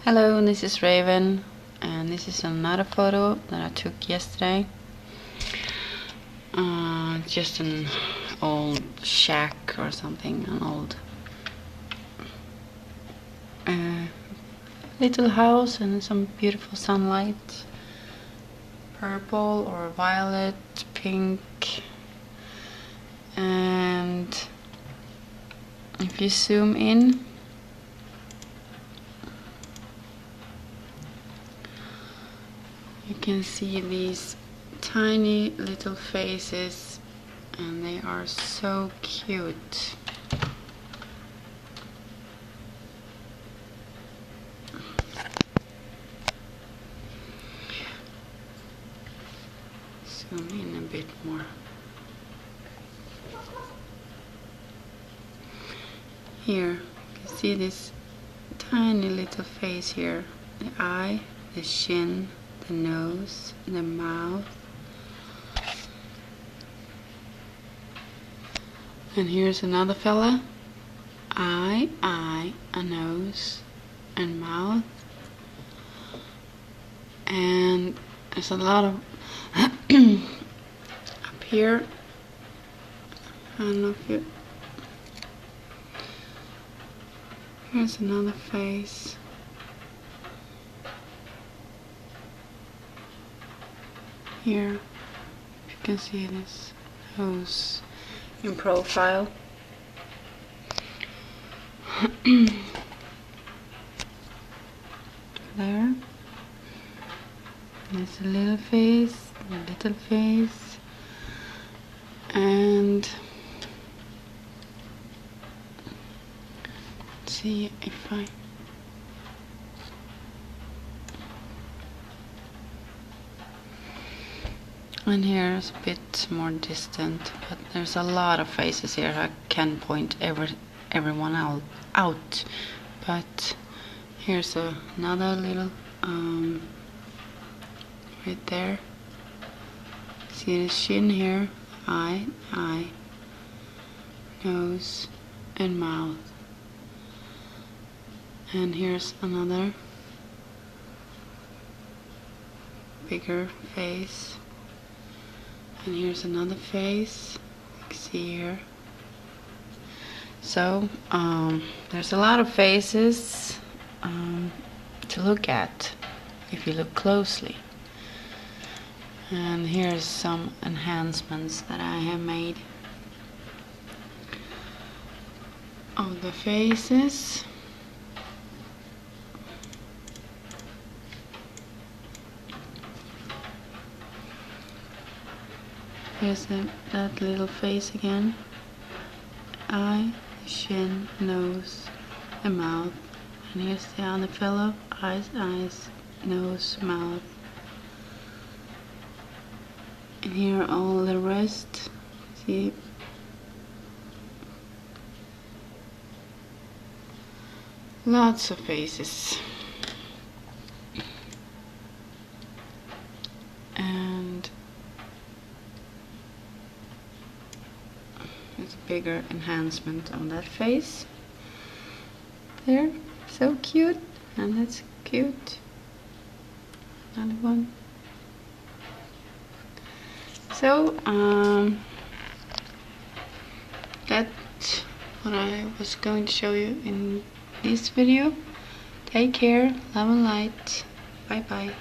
Hello, this is Raven, and this is another photo that I took yesterday. Just an old shack or something, an old little house and some beautiful sunlight. Purple or violet, pink, and if you zoom in, you can see these tiny little faces, and they are so cute. Zoom in a bit more. Here, you can see this tiny little face here. The eye, the chin, the nose, the mouth. And here's another fella. Eye, a nose, and mouth. And there's a lot of up here. I don't know if you. Here's another face. Here, you can see this nose in profile. There. There's a little face, and let's see if I and here's a bit more distant, but there's a lot of faces here. I can point everyone out, but here's another little right there. See the chin here, eye, nose, and mouth. And here's another bigger face. And here's another face, you can see here. So there's a lot of faces to look at if you look closely. And here's some enhancements that I have made of the faces. Here's that little face again. Eye, chin, nose, and mouth. And here's the other fellow. Eyes, nose, mouth. And here all the rest. See? Lots of faces. And it's a bigger enhancement on that face. There, so cute. And that's cute. Another one. So, that's what I was going to show you in this video. Take care, love and light. Bye bye.